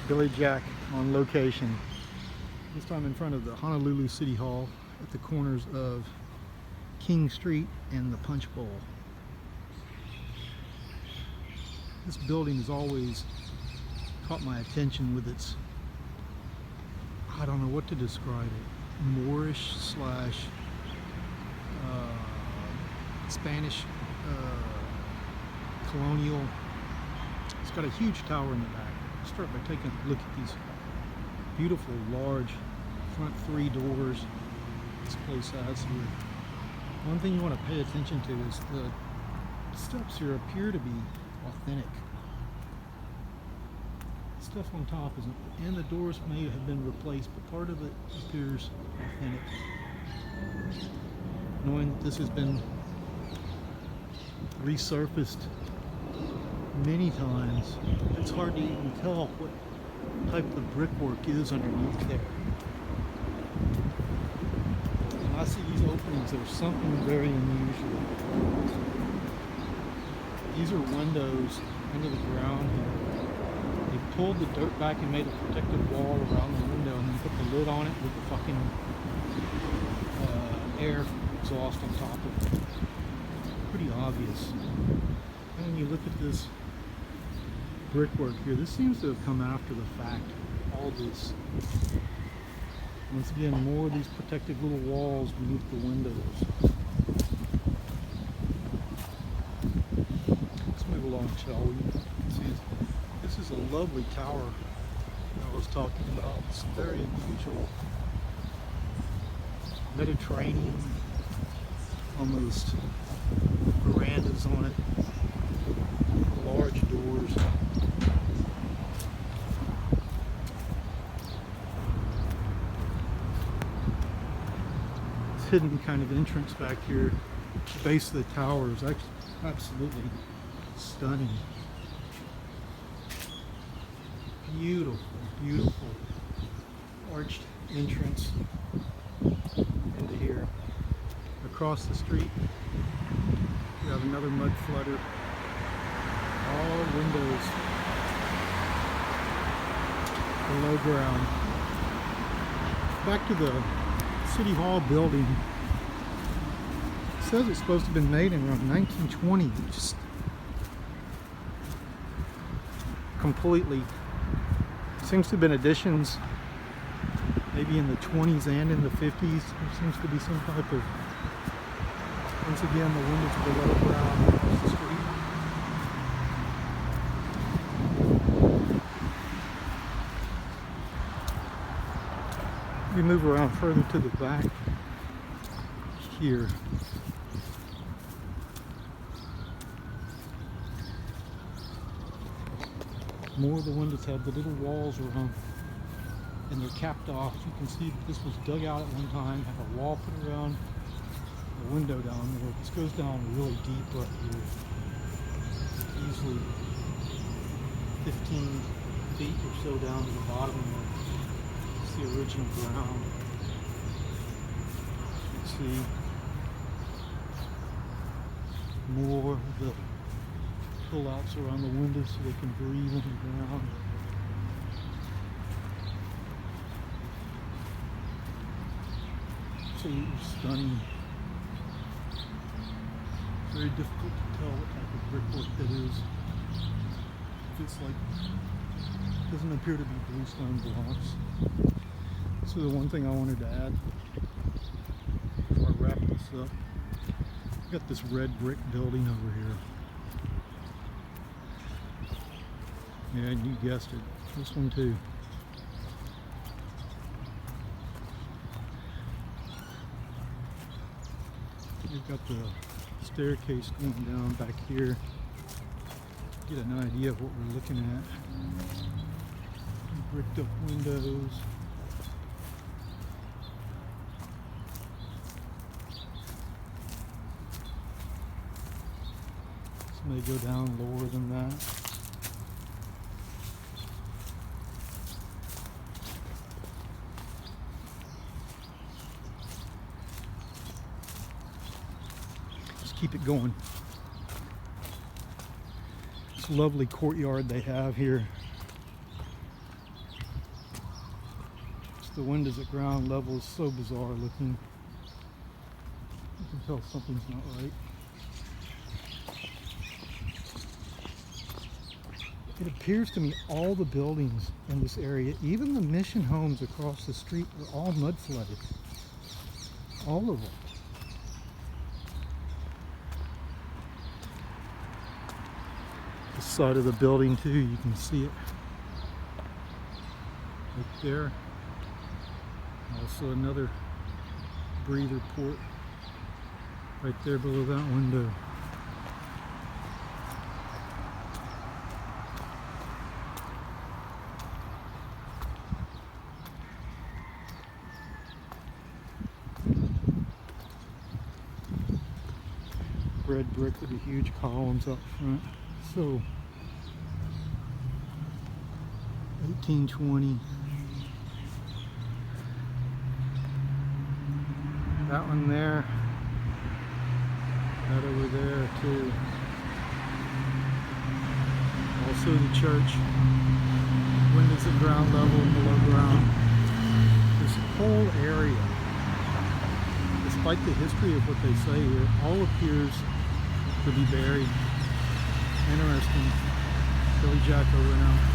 Billy Jack on location. This time in front of the Honolulu City Hall at the corners of King Street and the Punch Bowl. This building has always caught my attention with its, I don't know what to describe it, Moorish slash Spanish colonial. It's got a huge tower in the back. Start by taking a look at these beautiful large front three doors this place has here. One thing you want to pay attention to is the steps here appear to be authentic. Stuff on top isn't, and the doors may have been replaced, but part of it appears authentic. Knowing that this has been resurfaced many times, it's hard to even tell what type of brickwork is underneath there. When I see these openings, there's something very unusual. These are windows into the ground here. They pulled the dirt back and made a protective wall around the window and then put the lid on it with the fucking air exhaust on top of it. Pretty obvious. And when you look at this brickwork here, this seems to have come after the fact. All this. Once again, more of these protective little walls beneath the windows. Let's move along, shall we? See, this is a lovely tower I was talking about. It's very unusual. Mediterranean, almost verandas on it, large doors. This hidden kind of entrance back here, the base of the tower is actually absolutely stunning. Beautiful, beautiful arched entrance into here. Across the street, you have another mud flutter. All windows below ground. Back to the City Hall building. It says it's supposed to have been made in around 1920. Just completely. Seems to have been additions maybe in the 20s and in the 50s. There seems to be some type of, once again, the windows below ground across the street. We move around further to the back here. More of the windows have the little walls around and they're capped off. You can see that this was dug out at one time, have a wall put around the window down there. This goes down really deep right here. Easily 15 feet or so down to the bottom of the original ground. You can see more of the pull-outs around the windows so they can breathe on the ground. Absolutely stunning. Very difficult to tell what type of brickwork that is. It's like, doesn't appear to be bluestone blocks. So the one thing I wanted to add before I wrap this up, I've got this red brick building over here. Yeah, and you guessed it, this one too. You've got the staircase going down back here. Get an idea of what we're looking at. Bricked up windows. This may go down lower than that. Keep it going. This lovely courtyard they have here. The windows at ground level is so bizarre looking. You can tell something's not right. It appears to me all the buildings in this area, even the mission homes across the street, are all mud flooded. All of them. The side of the building too, you can see it right there. Also another breather port right there below that window. Red brick with the huge columns up front. So 1820. That one there. That over there too. Also the church. Windows at ground level and below ground. This whole area, despite the history of what they say here, all appears to be buried. Interesting. Billy Jack over and out.